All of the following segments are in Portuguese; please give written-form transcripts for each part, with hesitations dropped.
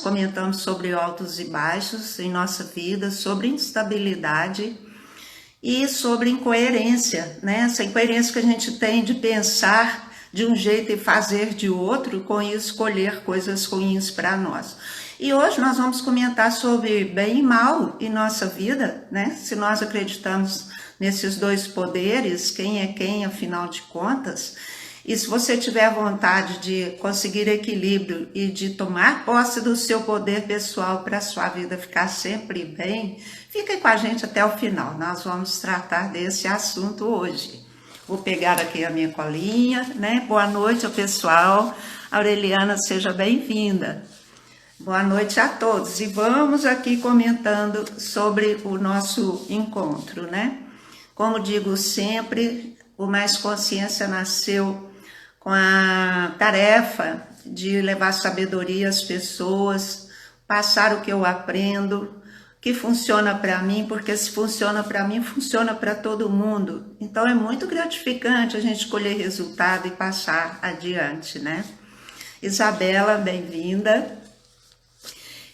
Comentamos sobre altos e baixos em nossa vida, sobre instabilidade e sobre incoerência, né? Essa incoerência que a gente tem de pensar de um jeito e fazer de outro, com isso escolher coisas ruins para nós. E hoje nós vamos comentar sobre bem e mal em nossa vida, né? Se nós acreditamos nesses dois poderes, quem é quem, afinal de contas. E se você tiver vontade de conseguir equilíbrio e de tomar posse do seu poder pessoal para a sua vida ficar sempre bem, fique com a gente até o final. Nós vamos tratar desse assunto hoje. Vou pegar aqui a minha colinha, né? Boa noite, pessoal. Aureliana, seja bem-vinda. Boa noite a todos. E vamos aqui comentando sobre o nosso encontro, né? Como digo sempre, o Mais Consciência nasceu com a tarefa de levar sabedoria às pessoas, passar o que eu aprendo, que funciona para mim, porque se funciona para mim, funciona para todo mundo. Então é muito gratificante a gente colher resultado e passar adiante, né? Isabela, bem-vinda.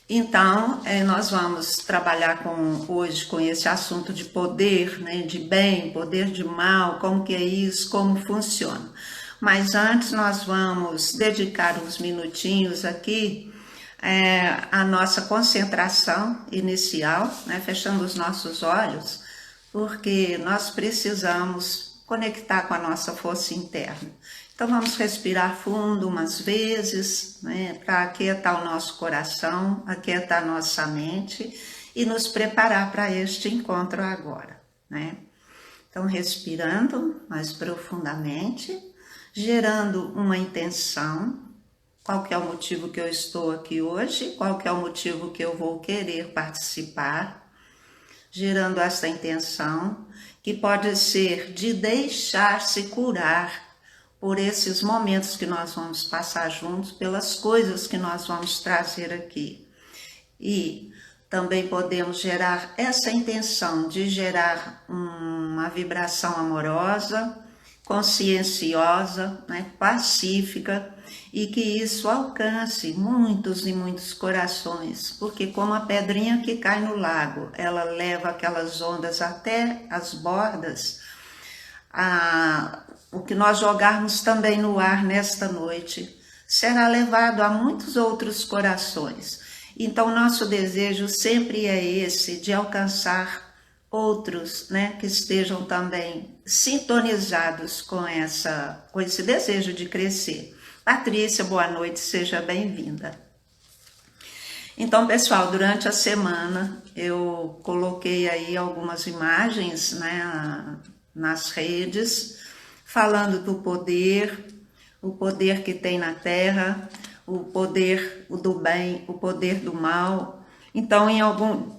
Então, nós vamos trabalhar hoje com esse assunto de poder, né, de bem, poder de mal, como que é isso, como funciona. Mas antes nós vamos dedicar uns minutinhos aqui à nossa concentração inicial, né, fechando os nossos olhos, porque nós precisamos conectar com a nossa força interna. Então vamos respirar fundo umas vezes, né, para aquietar o nosso coração, aquietar a nossa mente e nos preparar para este encontro agora, né? Então respirando mais profundamente, gerando uma intenção, qual que é o motivo que eu estou aqui hoje, qual que é o motivo que eu vou querer participar, gerando essa intenção, que pode ser de deixar-se curar por esses momentos que nós vamos passar juntos, pelas coisas que nós vamos trazer aqui. E também podemos gerar essa intenção de gerar uma vibração amorosa, conscienciosa, né, pacífica, e que isso alcance muitos e muitos corações, porque como a pedrinha que cai no lago, ela leva aquelas ondas até as bordas, o que nós jogarmos também no ar nesta noite será levado a muitos outros corações. Então nosso desejo sempre é esse, de alcançar outros, né, que estejam também sintonizados com esse desejo de crescer. Patrícia, boa noite, seja bem-vinda. Então, pessoal, durante a semana eu coloquei aí algumas imagens, né, nas redes, falando do poder, o poder que tem na Terra, o poder do bem, o poder do mal. Então,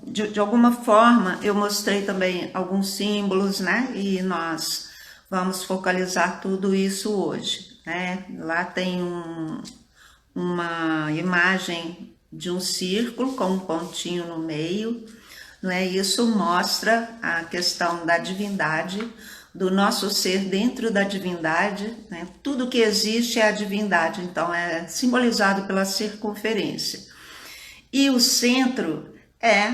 de alguma forma, eu mostrei também alguns símbolos, né? E nós vamos focalizar tudo isso hoje, né? Lá tem uma imagem de um círculo com um pontinho no meio, não é? Isso mostra a questão da divindade, do nosso ser dentro da divindade, né? Tudo que existe é a divindade, então é simbolizado pela circunferência. E o centro é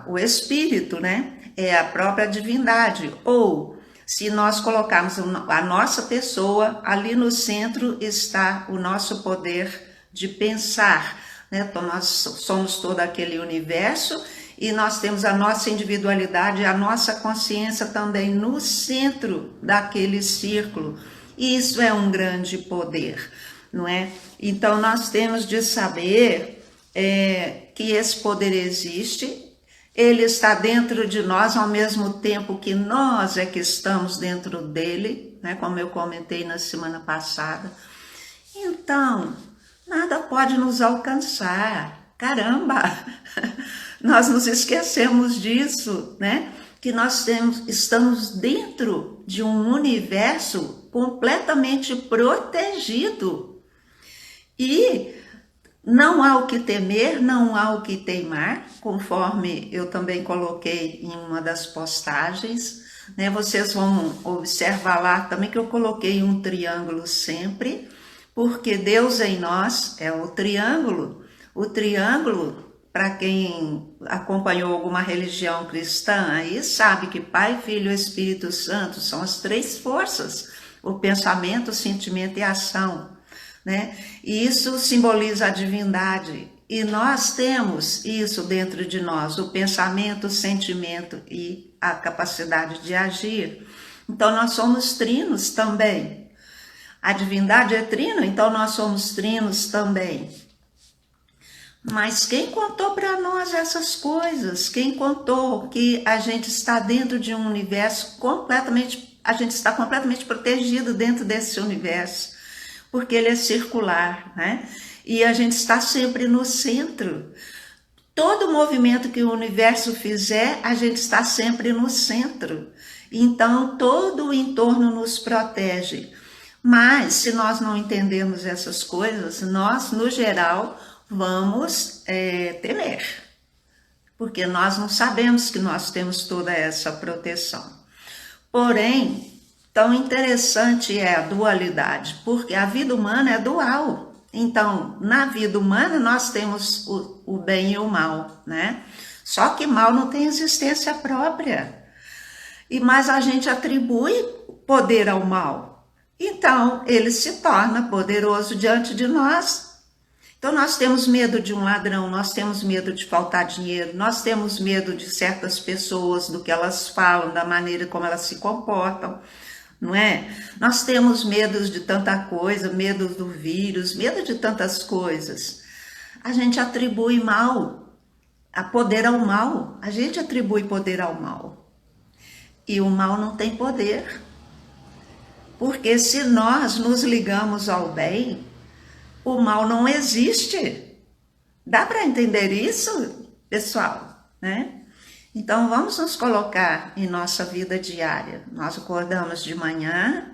o espírito, né? É a própria divindade. Ou, se nós colocarmos a nossa pessoa, ali no centro está o nosso poder de pensar, né? Então, nós somos todo aquele universo e nós temos a nossa individualidade, a nossa consciência também no centro daquele círculo. E isso é um grande poder, não é? Então, nós temos de saber que esse poder existe, ele está dentro de nós ao mesmo tempo que nós é que estamos dentro dele, né? Como eu comentei na semana passada. Então, nada pode nos alcançar. Caramba! Nós nos esquecemos disso, né? Que nós estamos dentro de um universo completamente protegido. E não há o que temer, não há o que teimar, conforme eu também coloquei em uma das postagens, né? Vocês vão observar lá também que eu coloquei um triângulo sempre, porque Deus em nós é o triângulo. O triângulo, para quem acompanhou alguma religião cristã, aí sabe que Pai, Filho e Espírito Santo são as três forças: o pensamento, o sentimento e a ação, né? E isso simboliza a divindade. E nós temos isso dentro de nós: o pensamento, o sentimento e a capacidade de agir. Então nós somos trinos também. A divindade é trino, então nós somos trinos também. Mas quem contou para nós essas coisas? Quem contou que a gente está dentro de um universo completamente, a gente está completamente protegido dentro desse universo, porque ele é circular, né? E a gente está sempre no centro. Todo movimento que o universo fizer, a gente está sempre no centro. Então, todo o entorno nos protege. Mas, se nós não entendemos essas coisas, nós, no geral, vamos temer, porque nós não sabemos que nós temos toda essa proteção. Porém, tão interessante é a dualidade, porque a vida humana é dual. Então, na vida humana, nós temos o bem e o mal, né? Só que mal não tem existência própria. Mas a gente atribui poder ao mal. Então, ele se torna poderoso diante de nós. Então, nós temos medo de um ladrão, nós temos medo de faltar dinheiro, nós temos medo de certas pessoas, do que elas falam, da maneira como elas se comportam, não é? Nós temos medo de tanta coisa, medo do vírus, medo de tantas coisas. A gente atribui poder ao mal, a gente atribui poder ao mal. E o mal não tem poder. Porque se nós nos ligamos ao bem, o mal não existe. Dá para entender isso, pessoal, né? Então, vamos nos colocar em nossa vida diária. Nós acordamos de manhã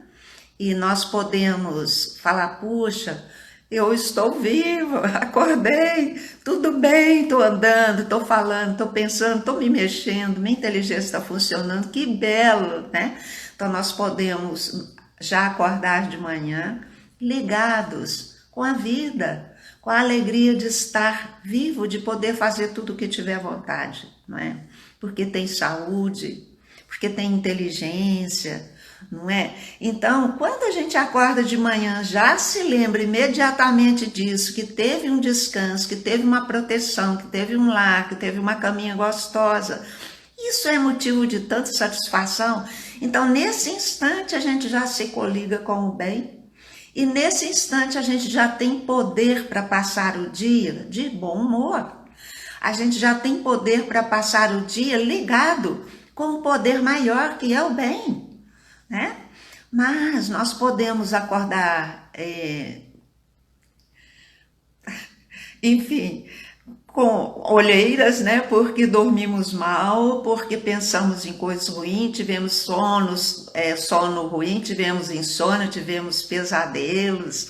e nós podemos falar: puxa, eu estou vivo, acordei, tudo bem, estou andando, estou falando, estou pensando, estou me mexendo, minha inteligência está funcionando, que belo, né? Então, nós podemos já acordar de manhã ligados com a vida, com a alegria de estar vivo, de poder fazer tudo o que tiver vontade, não é? Porque tem saúde, porque tem inteligência, não é? Então, quando a gente acorda de manhã, já se lembra imediatamente disso, que teve um descanso, que teve uma proteção, que teve um lar, que teve uma caminha gostosa. Isso é motivo de tanta satisfação. Então, nesse instante, a gente já se coliga com o bem. E nesse instante a gente já tem poder para passar o dia de bom humor. A gente já tem poder para passar o dia ligado com o poder maior que é o bem, né? Mas nós podemos acordar, enfim, com olheiras, né? Porque dormimos mal, porque pensamos em coisas ruins, tivemos sono ruim, tivemos insônia, tivemos pesadelos,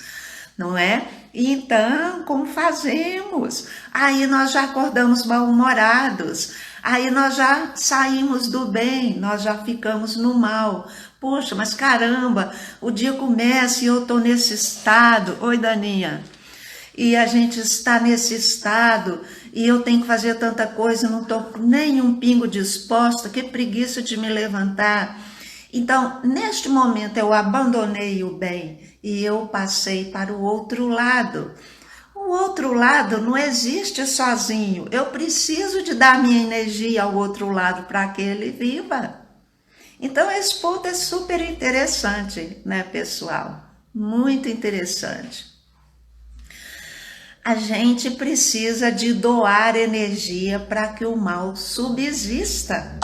não é? Então, como fazemos? Aí nós já acordamos mal-humorados, aí nós já saímos do bem, nós já ficamos no mal. Poxa, mas caramba, o dia começa e eu estou nesse estado. Oi, Daninha. E a gente está nesse estado e eu tenho que fazer tanta coisa, não estou nem um pingo disposta, que preguiça de me levantar. Então, neste momento eu abandonei o bem e eu passei para o outro lado. O outro lado não existe sozinho, eu preciso de dar minha energia ao outro lado para que ele viva. Então, esse ponto é super interessante, né, pessoal? Muito interessante. A gente precisa de doar energia para que o mal subsista.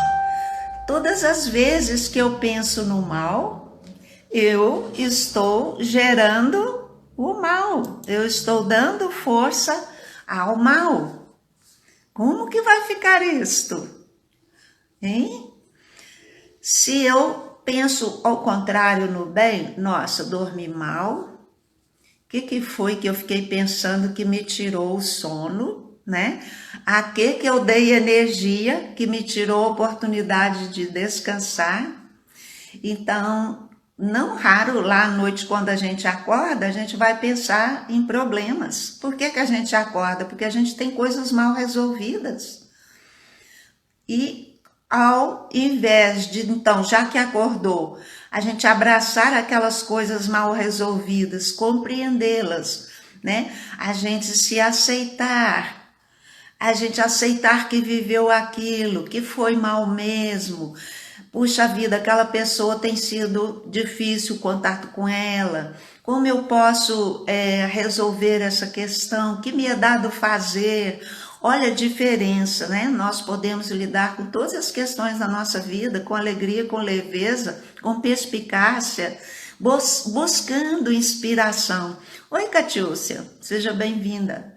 Todas as vezes que eu penso no mal, eu estou gerando o mal. Eu estou dando força ao mal. Como que vai ficar isto? Hein? Se eu penso ao contrário no bem, nossa, dormi mal. O que foi que eu fiquei pensando que me tirou o sono, né? A que eu dei energia que me tirou a oportunidade de descansar? Então, não raro, lá à noite, quando a gente acorda, a gente vai pensar em problemas. Por que que a gente acorda? Porque a gente tem coisas mal resolvidas. E ao invés de, então, já que acordou, a gente abraçar aquelas coisas mal resolvidas, compreendê-las, né? A gente se aceitar, a gente aceitar que viveu aquilo, que foi mal mesmo. Puxa vida, aquela pessoa tem sido difícil o contato com ela. Como eu posso resolver essa questão? O que me é dado fazer? Olha a diferença, né? Nós podemos lidar com todas as questões da nossa vida com alegria, com leveza, com perspicácia, buscando inspiração. Oi, Catiúcia, seja bem-vinda.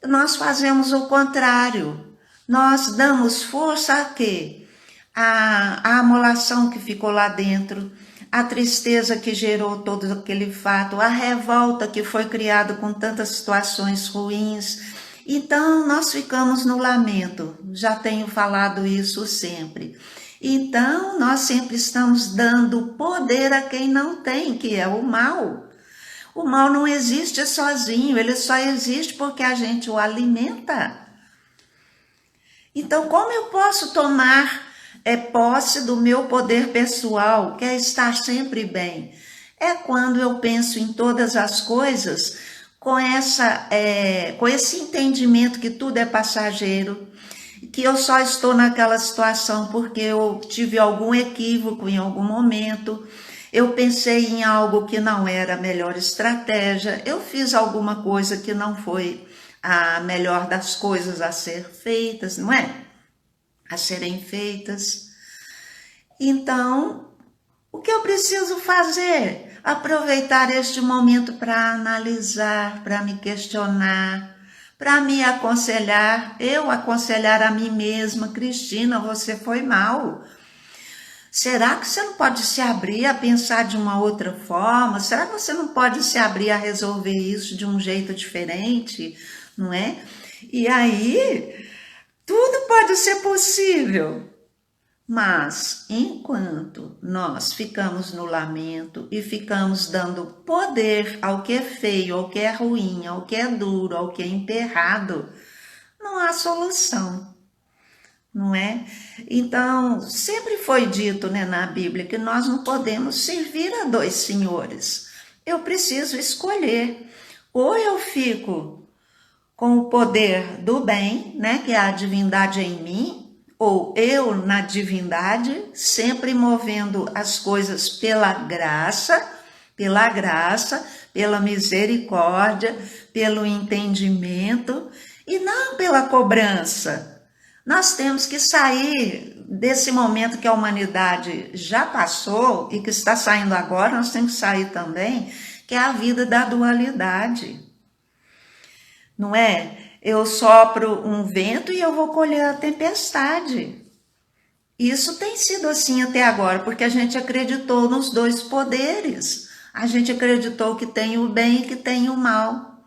Nós fazemos o contrário. Nós damos força a quê? A amolação que ficou lá dentro, a tristeza que gerou todo aquele fato, a revolta que foi criada com tantas situações ruins. Então, nós ficamos no lamento, já tenho falado isso sempre. Então, nós sempre estamos dando poder a quem não tem, que é o mal. O mal não existe sozinho, ele só existe porque a gente o alimenta. Então, como eu posso tomar posse do meu poder pessoal, que é estar sempre bem? É quando eu penso em todas as coisas com esse entendimento que tudo é passageiro, que eu só estou naquela situação porque eu tive algum equívoco em algum momento, eu pensei em algo que não era a melhor estratégia, eu fiz alguma coisa que não foi a melhor das coisas a ser feitas, não é? A serem feitas. Então, o que eu preciso fazer? Aproveitar este momento para analisar, para me questionar, para me aconselhar, eu aconselhar a mim mesma, Cristina, você foi mal. Será que você não pode se abrir a pensar de uma outra forma? Será que você não pode se abrir a resolver isso de um jeito diferente? Não é? E aí, tudo pode ser possível. Mas, enquanto nós ficamos no lamento e ficamos dando poder ao que é feio, ao que é ruim, ao que é duro, ao que é emperrado, não há solução, não é? Então, sempre foi dito, né, na Bíblia que nós não podemos servir a dois senhores. Eu preciso escolher. Ou eu fico com o poder do bem, né, que é a divindade em mim, ou eu na divindade, sempre movendo as coisas pela graça, pela misericórdia, pelo entendimento e não pela cobrança. Nós temos que sair desse momento que a humanidade já passou e que está saindo agora, nós temos que sair também, que é a vida da dualidade. Não é? Eu sopro um vento e eu vou colher a tempestade. Isso tem sido assim até agora, porque a gente acreditou nos dois poderes. A gente acreditou que tem o bem e que tem o mal.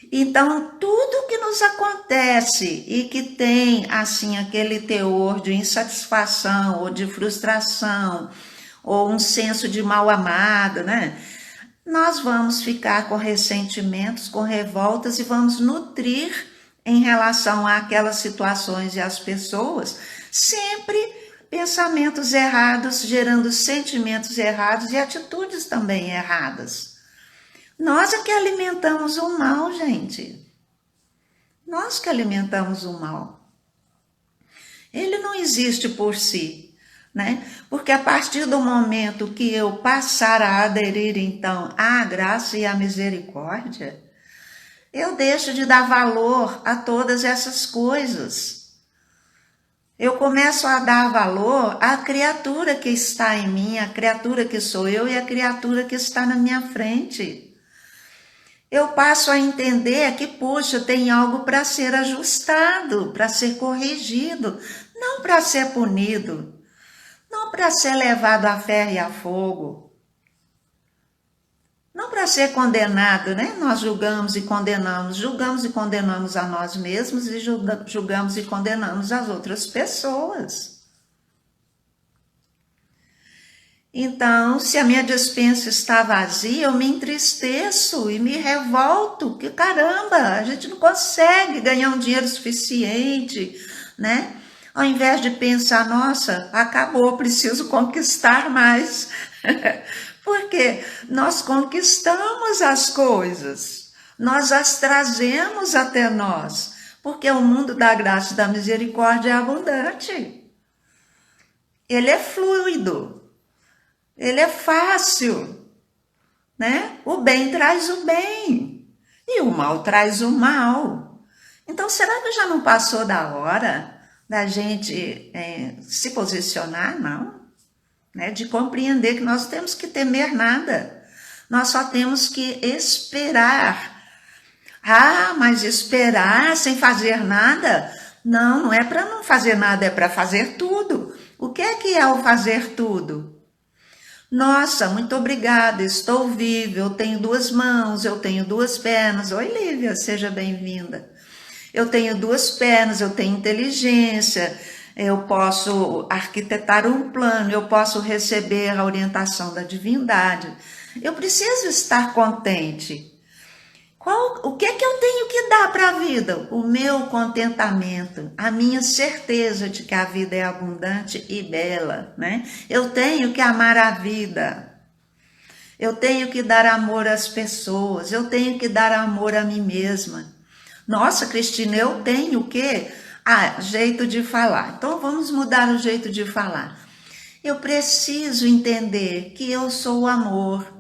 Então, tudo que nos acontece e que tem, assim, aquele teor de insatisfação ou de frustração ou um senso de mal amado, né? Nós vamos ficar com ressentimentos, com revoltas e vamos nutrir em relação àquelas situações e às pessoas, sempre pensamentos errados, gerando sentimentos errados e atitudes também erradas. Nós é que alimentamos o mal, gente. Nós que alimentamos o mal. Ele não existe por si. Né? Porque a partir do momento que eu passar a aderir, então, à graça e à misericórdia, eu deixo de dar valor a todas essas coisas. Eu começo a dar valor à criatura que está em mim, a criatura que sou eu e a criatura que está na minha frente. Eu passo a entender que, puxa, tem algo para ser ajustado, para ser corrigido, não para ser punido. Não para ser levado a ferro e a fogo. Não para ser condenado, né? Nós julgamos e condenamos a nós mesmos e julgamos e condenamos as outras pessoas. Então, se a minha despensa está vazia, eu me entristeço e me revolto, que caramba, a gente não consegue ganhar um dinheiro suficiente, né? Ao invés de pensar, nossa, acabou, preciso conquistar mais. Porque nós conquistamos as coisas, nós as trazemos até nós, porque o mundo da graça e da misericórdia é abundante. Ele é fluido. Ele é fácil, né? O bem traz o bem e o mal traz o mal. Então, será que já não passou da hora da gente se posicionar? Não, né? De compreender que nós temos que temer nada. Nós só temos que esperar. Ah, mas esperar sem fazer nada? Não, não é para não fazer nada, é para fazer tudo. O que é o fazer tudo? Nossa, muito obrigada, estou viva, eu tenho 2 mãos, eu tenho 2 pernas. Oi, Lívia, seja bem-vinda. Eu tenho 2 pernas, eu tenho inteligência, eu posso arquitetar um plano, eu posso receber a orientação da divindade. Eu preciso estar contente. O que é que eu tenho que dar para a vida? O meu contentamento, a minha certeza de que a vida é abundante e bela, né? Eu tenho que amar a vida, eu tenho que dar amor às pessoas, eu tenho que dar amor a mim mesma. Nossa, Cristina, eu tenho o quê? Ah, jeito de falar. Então vamos mudar o jeito de falar. Eu preciso entender que eu sou o amor.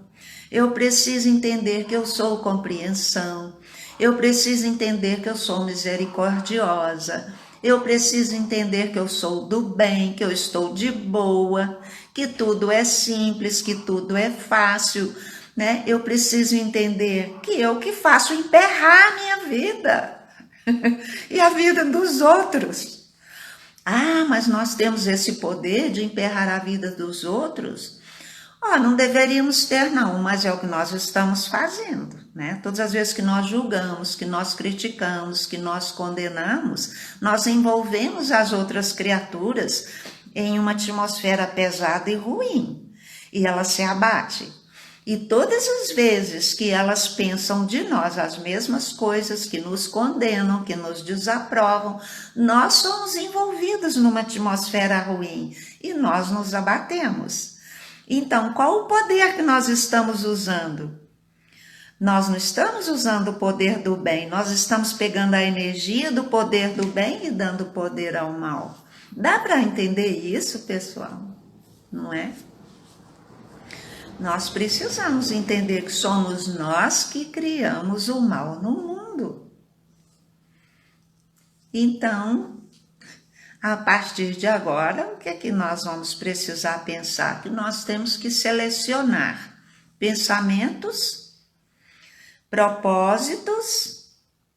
Eu preciso entender que eu sou compreensão. Eu preciso entender que eu sou misericordiosa. Eu preciso entender que eu sou do bem, que eu estou de boa, que tudo é simples, que tudo é fácil, né? Eu preciso entender que eu que faço emperrar a minha vida e a vida dos outros. Ah, mas nós temos esse poder de emperrar a vida dos outros? Não deveríamos ter não, mas é o que nós estamos fazendo, né? Todas as vezes que nós julgamos, que nós criticamos, que nós condenamos, nós envolvemos as outras criaturas em uma atmosfera pesada e ruim, e ela se abate. E todas as vezes que elas pensam de nós as mesmas coisas, que nos condenam, que nos desaprovam, nós somos envolvidos numa atmosfera ruim e nós nos abatemos. Então, qual o poder que nós estamos usando? Nós não estamos usando o poder do bem, nós estamos pegando a energia do poder do bem e dando poder ao mal. Dá para entender isso, pessoal? Não é? Nós precisamos entender que somos nós que criamos o mal no mundo. Então, a partir de agora, o que é que nós vamos precisar pensar? Que nós temos que selecionar pensamentos, propósitos,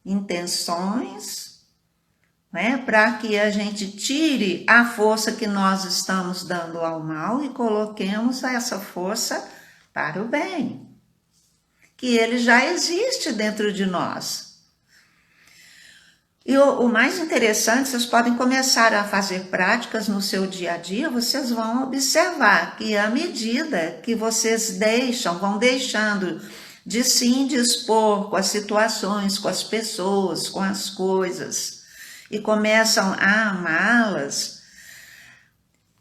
intenções, né? Para que a gente tire a força que nós estamos dando ao mal e coloquemos essa força para o bem, que ele já existe dentro de nós. E o mais interessante, vocês podem começar a fazer práticas no seu dia a dia, vocês vão observar que à medida que vocês vão deixando de se indispor com as situações, com as pessoas, com as coisas, e começam a amá-las,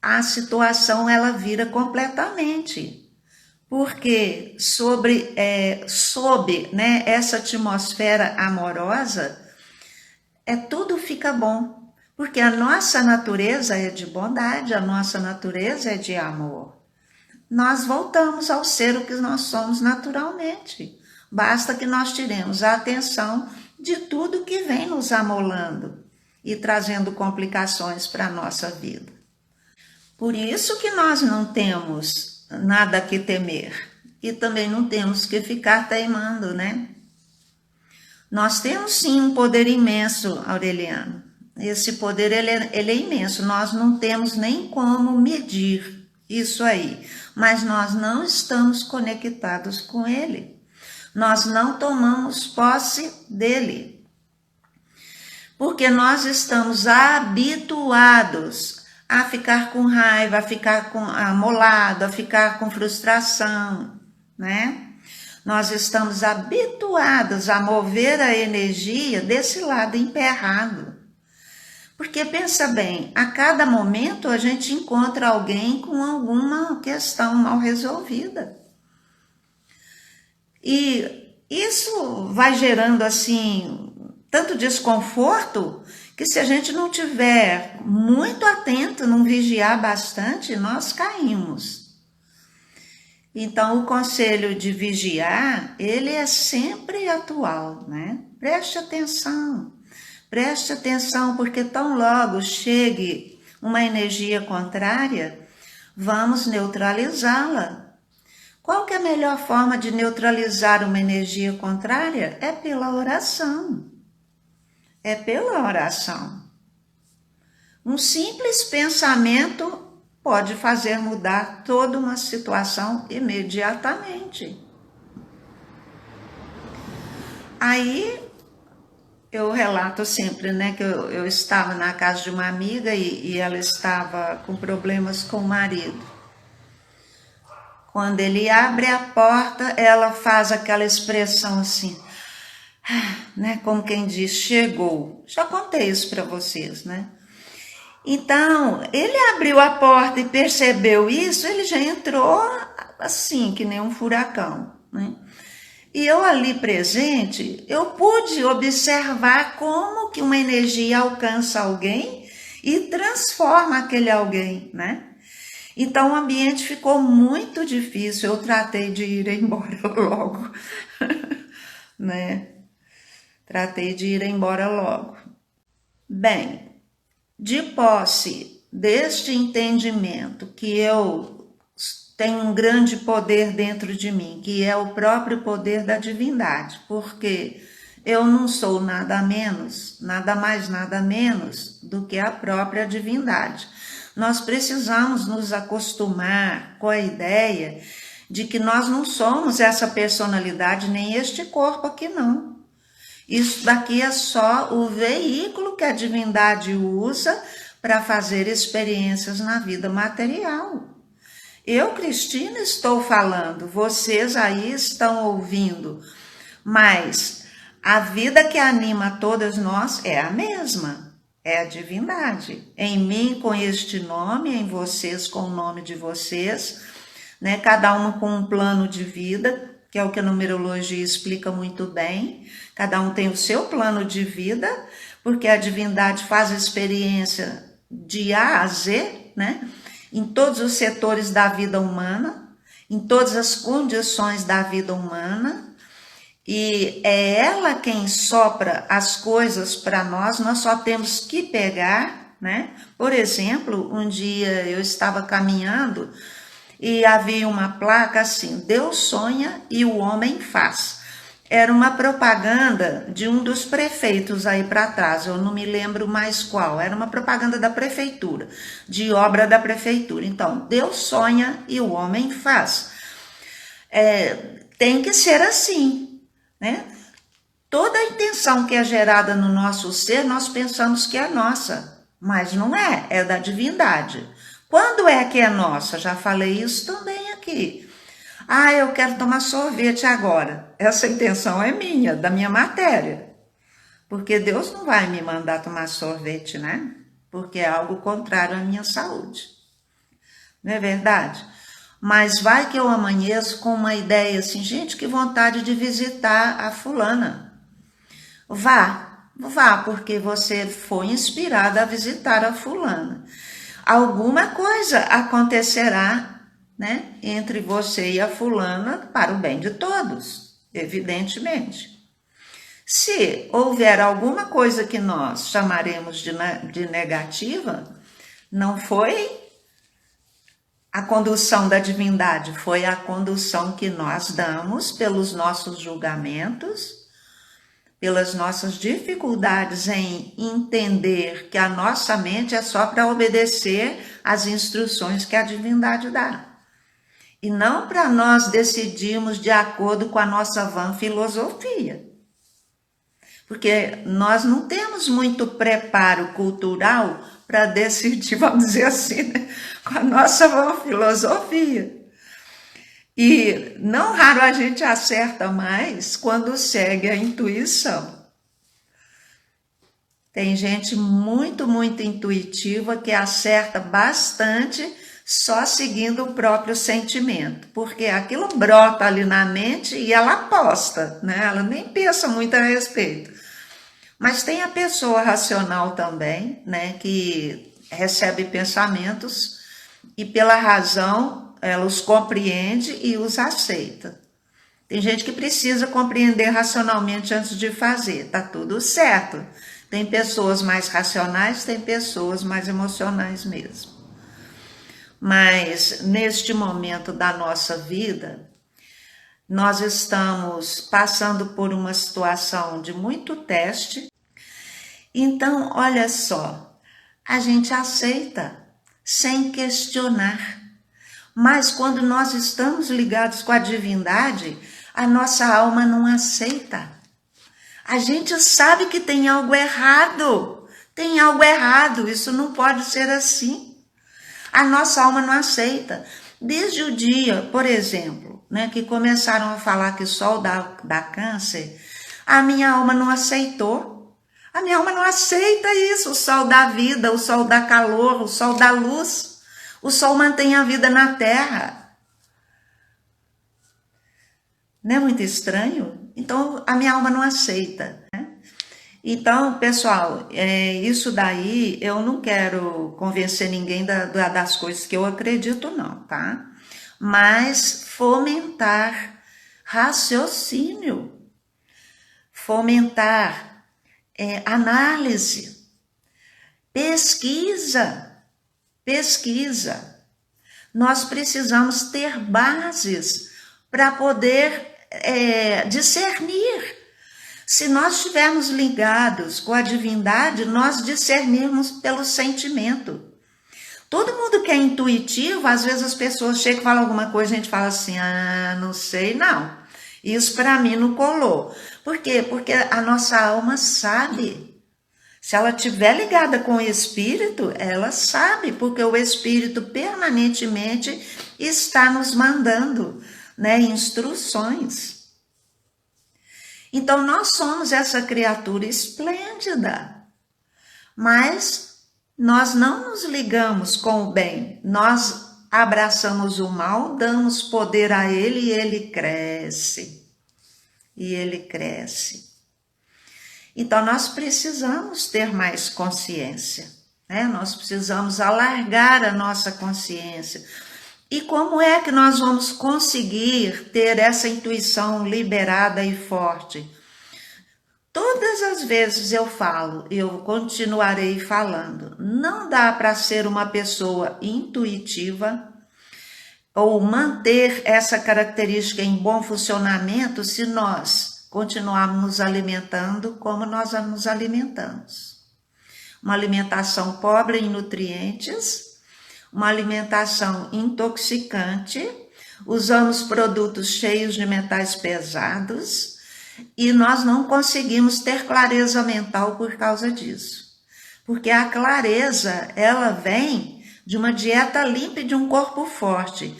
a situação ela vira completamente. Porque sob né, essa atmosfera amorosa, tudo fica bom, porque a nossa natureza é de bondade, a nossa natureza é de amor. Nós voltamos ao ser o que nós somos naturalmente. Basta que nós tiremos a atenção de tudo que vem nos amolando e trazendo complicações para a nossa vida. Por isso que nós não temos nada que temer e também não temos que ficar teimando, né? Nós temos sim um poder imenso, Aureliano. Esse poder ele é imenso, nós não temos nem como medir isso aí, mas nós não estamos conectados com ele. Nós não tomamos posse dele, porque nós estamos habituados a ficar com raiva, a ficar amolado, a ficar com frustração, né? Nós estamos habituados a mover a energia desse lado emperrado. Porque pensa bem, a cada momento a gente encontra alguém com alguma questão mal resolvida. E isso vai gerando assim tanto desconforto que se a gente não tiver muito atento, não vigiar bastante, nós caímos. Então, o conselho de vigiar, ele é sempre atual, né? Preste atenção, porque tão logo chegue uma energia contrária, vamos neutralizá-la. Qual que é a melhor forma de neutralizar uma energia contrária? É pela oração. É pela oração. Um simples pensamento pode fazer mudar toda uma situação imediatamente. Aí eu relato sempre, né, que eu estava na casa de uma amiga e ela estava com problemas com o marido. Quando ele abre a porta, ela faz aquela expressão assim, né, como quem diz, chegou. Já contei isso para vocês, né? Então, ele abriu a porta e percebeu isso, ele já entrou assim, que nem um furacão, né? E eu ali presente, eu pude observar como que uma energia alcança alguém e transforma aquele alguém, né? Então, o ambiente ficou muito difícil, eu tratei de ir embora logo, né? Tratei de ir embora logo. Bem, de posse deste entendimento que eu tenho um grande poder dentro de mim, que é o próprio poder da divindade, porque eu não sou nada menos, nada mais, nada menos do que a própria divindade. Nós precisamos nos acostumar com a ideia de que nós não somos essa personalidade, nem este corpo aqui não. Isso daqui é só o veículo que a divindade usa para fazer experiências na vida material. Eu, Cristina, estou falando, vocês aí estão ouvindo, mas a vida que anima todas nós é a mesma, é a divindade. Em mim com este nome, em vocês com o nome de vocês, né? Cada uma com um plano de vida, que é o que a numerologia explica muito bem. Cada um tem o seu plano de vida, porque a divindade faz a experiência de A a Z, né? Em todos os setores da vida humana, em todas as condições da vida humana, e é ela quem sopra as coisas para nós só temos que pegar, né? Por exemplo, um dia eu estava caminhando e havia uma placa assim, Deus sonha e o homem faz. Era uma propaganda de um dos prefeitos aí para trás, eu não me lembro mais qual, era uma propaganda da prefeitura, de obra da prefeitura. Então, Deus sonha e o homem faz. Tem que ser assim, né? Toda a intenção que é gerada no nosso ser, nós pensamos que é nossa, mas não é, é da divindade. Quando é que é nossa? Já falei isso também aqui. Ah, eu quero tomar sorvete agora. Essa intenção é minha, da minha matéria. Porque Deus não vai me mandar tomar sorvete, né? Porque é algo contrário à minha saúde. Não é verdade? Mas vai que eu amanheço com uma ideia assim, gente, que vontade de visitar a fulana. Vá, porque você foi inspirada a visitar a fulana. Alguma coisa acontecerá, né, entre você e a fulana para o bem de todos, evidentemente. Se houver alguma coisa que nós chamaremos de negativa, não foi a condução da divindade, foi a condução que nós damos pelos nossos julgamentos, pelas nossas dificuldades em entender que a nossa mente é só para obedecer às instruções que a divindade dá. E não para nós decidirmos de acordo com a nossa vã filosofia. Porque nós não temos muito preparo cultural para decidir, vamos dizer assim, né? Com a nossa filosofia. E não raro a gente acerta mais quando segue a intuição. Tem gente muito, muito intuitiva que acerta bastante só seguindo o próprio sentimento, porque aquilo brota ali na mente e ela aposta, né? Ela nem pensa muito a respeito. Mas tem a pessoa racional também, né? Que recebe pensamentos e pela razão ela os compreende e os aceita. Tem gente que precisa compreender racionalmente antes de fazer, tá tudo certo. Tem pessoas mais racionais, tem pessoas mais emocionais mesmo. Mas neste momento da nossa vida, nós estamos passando por uma situação de muito teste. Então, olha só, a gente aceita sem questionar. Mas quando nós estamos ligados com a divindade, a nossa alma não aceita. A gente sabe que tem algo errado. Tem algo errado, isso não pode ser assim. A nossa alma não aceita. Desde o dia, por exemplo, né, que começaram a falar que o sol dá câncer, a minha alma não aceitou. A minha alma não aceita isso. O sol dá vida, o sol dá calor, o sol dá luz. O sol mantém a vida na terra. Não é muito estranho? Então, a minha alma não aceita, né? Então, pessoal, isso daí eu não quero convencer ninguém das coisas que eu acredito, não, tá? Mas fomentar raciocínio, fomentar análise, pesquisa. Nós precisamos ter bases para poder discernir. Se nós estivermos ligados com a divindade, nós discernirmos pelo sentimento. Todo mundo que é intuitivo, às vezes as pessoas chegam e falam alguma coisa, a gente fala assim, não sei não. Isso para mim não colou. Por quê? Porque a nossa alma sabe. Se ela estiver ligada com o Espírito, ela sabe, porque o Espírito permanentemente está nos mandando, né, instruções. Então, nós somos essa criatura esplêndida, mas nós não nos ligamos com o bem, nós abraçamos o mal, damos poder a ele e ele cresce. Então, nós precisamos ter mais consciência, né? Nós precisamos alargar a nossa consciência. E como é que nós vamos conseguir ter essa intuição liberada e forte? Todas as vezes eu falo, eu continuarei falando, não dá para ser uma pessoa intuitiva ou manter essa característica em bom funcionamento se nós continuarmos nos alimentando como nós nos alimentamos. Uma alimentação pobre em nutrientes, uma alimentação intoxicante, usamos produtos cheios de metais pesados e nós não conseguimos ter clareza mental por causa disso. Porque a clareza, ela vem de uma dieta limpa e de um corpo forte.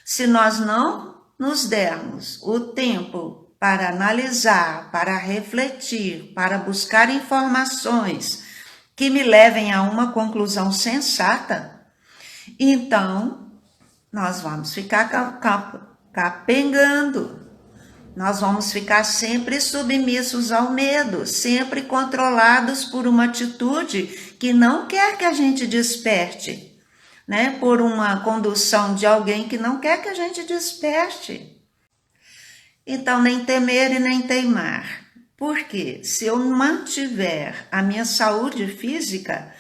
Se nós não nos dermos o tempo para analisar, para refletir, para buscar informações que me levem a uma conclusão sensata, então, nós vamos ficar capengando, nós vamos ficar sempre submissos ao medo, sempre controlados por uma atitude que não quer que a gente desperte, né? Por uma condução de alguém que não quer que a gente desperte. Então, nem temer e nem teimar. Porque se eu mantiver a minha saúde física,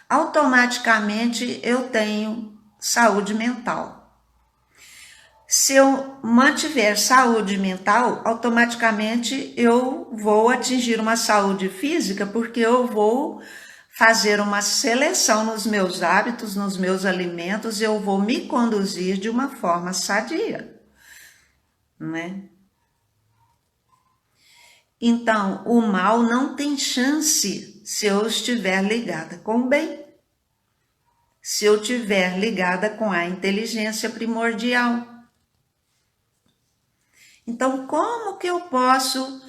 automaticamente eu tenho saúde mental. Se eu mantiver saúde mental, automaticamente eu vou atingir uma saúde física, porque eu vou fazer uma seleção nos meus hábitos, nos meus alimentos, eu vou me conduzir de uma forma sadia, né? Então, o mal não tem chance se eu estiver ligada com o bem. se eu tiver ligada com a inteligência primordial. Então, como que eu posso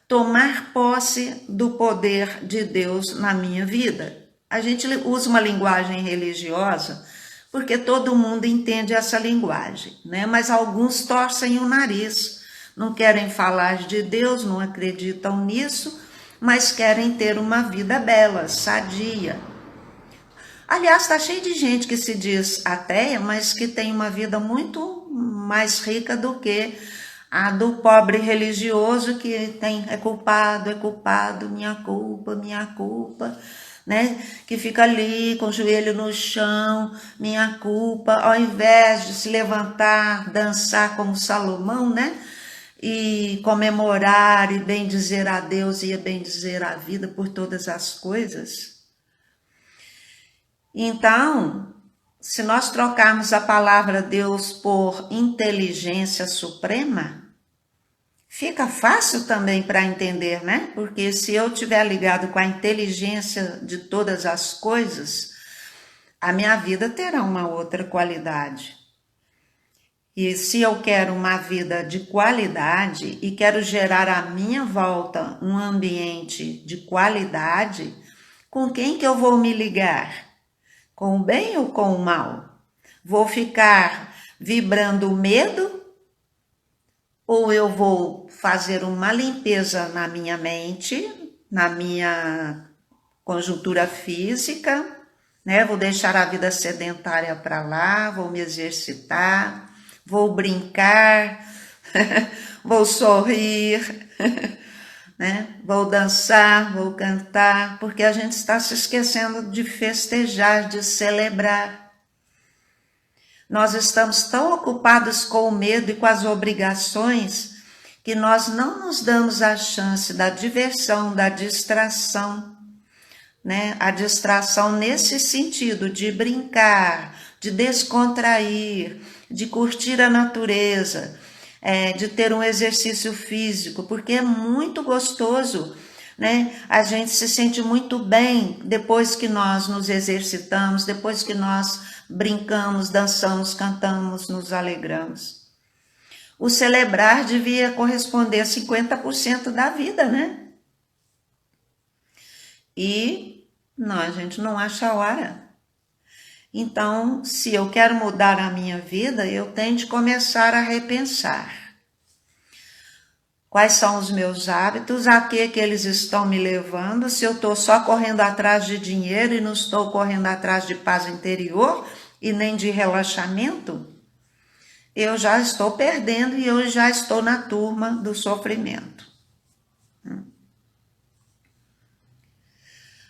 tomar posse do poder de Deus na minha vida? A gente usa uma linguagem religiosa porque todo mundo entende essa linguagem, né? Mas alguns torcem o nariz, não querem falar de Deus, não acreditam nisso, mas querem ter uma vida bela, sadia. Aliás, está cheio de gente que se diz ateia, mas que tem uma vida muito mais rica do que a do pobre religioso que é culpado, minha culpa, né? Que fica ali com o joelho no chão, minha culpa, ao invés de se levantar, dançar como Salomão, né? E comemorar e bendizer a Deus e bendizer a vida por todas as coisas. Então, se nós trocarmos a palavra Deus por inteligência suprema, fica fácil também para entender, né? Porque se eu estiver ligado com a inteligência de todas as coisas, a minha vida terá uma outra qualidade. E se eu quero uma vida de qualidade e quero gerar à minha volta um ambiente de qualidade, com quem que eu vou me ligar? Com o bem ou com o mal? Vou ficar vibrando o medo? Ou eu vou fazer uma limpeza na minha mente, na minha conjuntura física, né? Vou deixar a vida sedentária para lá, vou me exercitar, vou brincar, vou sorrir, né? Vou dançar, vou cantar, porque a gente está se esquecendo de festejar, de celebrar. Nós estamos tão ocupados com o medo e com as obrigações que nós não nos damos a chance da diversão, da distração, né? A distração nesse sentido de brincar, de descontrair, de curtir a natureza, de ter um exercício físico, porque é muito gostoso, né? A gente se sente muito bem depois que nós nos exercitamos, depois que nós brincamos, dançamos, cantamos, nos alegramos. O celebrar devia corresponder a 50% da vida, né? E não, a gente não acha a hora. Então, se eu quero mudar a minha vida, eu tenho de começar a repensar. Quais são os meus hábitos, a que eles estão me levando, se eu estou só correndo atrás de dinheiro e não estou correndo atrás de paz interior e nem de relaxamento, eu já estou perdendo e eu já estou na turma do sofrimento.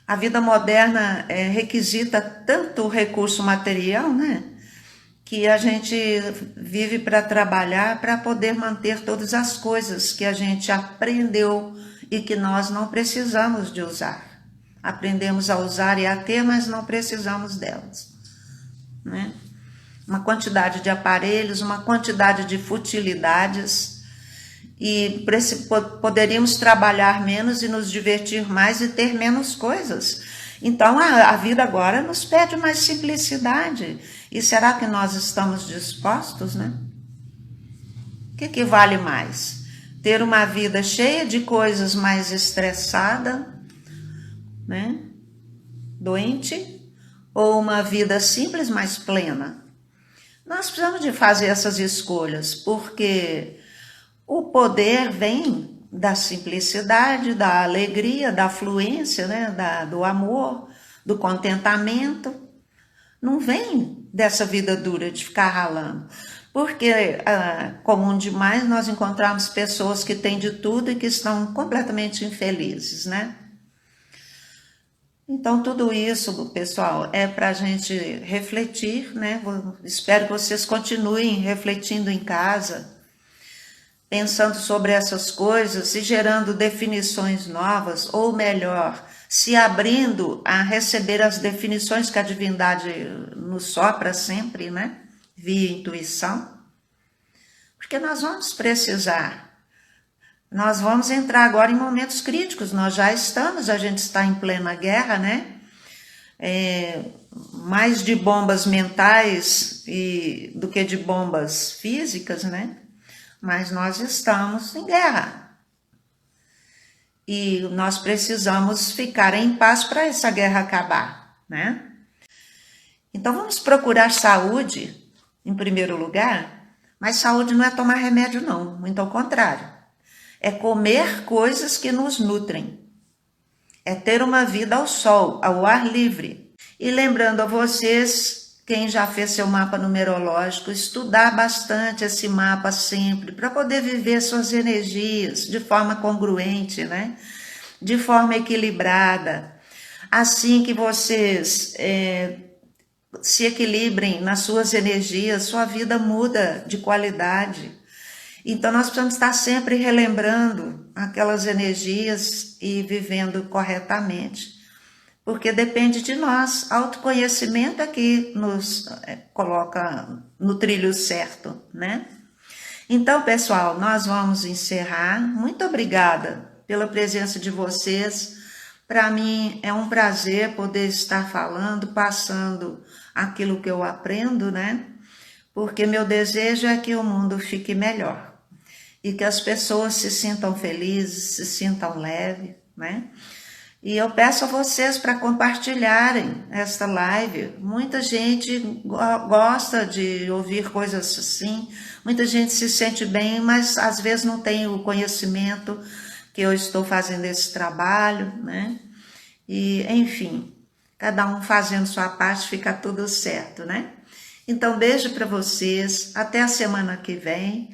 A vida moderna requisita tanto recurso material, né? Que a gente vive para trabalhar, para poder manter todas as coisas que a gente aprendeu e que nós não precisamos de usar. Aprendemos a usar e a ter, mas não precisamos delas, né? Uma quantidade de aparelhos, uma quantidade de futilidades, e poderíamos trabalhar menos e nos divertir mais e ter menos coisas. Então a vida agora nos pede mais simplicidade. E será que nós estamos dispostos, né? O que vale mais? Ter uma vida cheia de coisas, mais estressada, né? Doente, ou uma vida simples, mais plena? Nós precisamos de fazer essas escolhas, porque o poder vem da simplicidade, da alegria, da fluência, né? Do amor, do contentamento. Não vem dessa vida dura de ficar ralando. Porque, comum demais, nós encontramos pessoas que têm de tudo e que estão completamente infelizes, né? Então, tudo isso, pessoal, é para a gente refletir, né? Espero que vocês continuem refletindo em casa, pensando sobre essas coisas e gerando definições novas, ou melhor, se abrindo a receber as definições que a divindade nos sopra sempre, né? Via intuição. Porque nós vamos precisar. Nós vamos entrar agora em momentos críticos, nós já estamos, a gente está em plena guerra, né? mais de bombas mentais do que de bombas físicas, né? Mas nós estamos em guerra. E nós precisamos ficar em paz para essa guerra acabar, né? Então vamos procurar saúde em primeiro lugar, mas saúde não é tomar remédio não, muito ao contrário. É comer coisas que nos nutrem. É ter uma vida ao sol, ao ar livre. E lembrando a vocês, quem já fez seu mapa numerológico, estudar bastante esse mapa sempre, para poder viver suas energias de forma congruente, né? De forma equilibrada. Assim que vocês se equilibrem nas suas energias, sua vida muda de qualidade. Então nós precisamos estar sempre relembrando aquelas energias e vivendo corretamente, porque depende de nós. Autoconhecimento é que nos coloca no trilho certo, né? Então, pessoal, nós vamos encerrar. Muito obrigada pela presença de vocês. Para mim é um prazer poder estar falando, passando aquilo que eu aprendo, né? Porque meu desejo é que o mundo fique melhor e que as pessoas se sintam felizes, se sintam leves, né? E eu peço a vocês para compartilharem esta live. Muita gente gosta de ouvir coisas assim, muita gente se sente bem, mas às vezes não tem o conhecimento que eu estou fazendo esse trabalho, né? E, enfim, cada um fazendo sua parte, fica tudo certo, né? Então, beijo para vocês, até a semana que vem.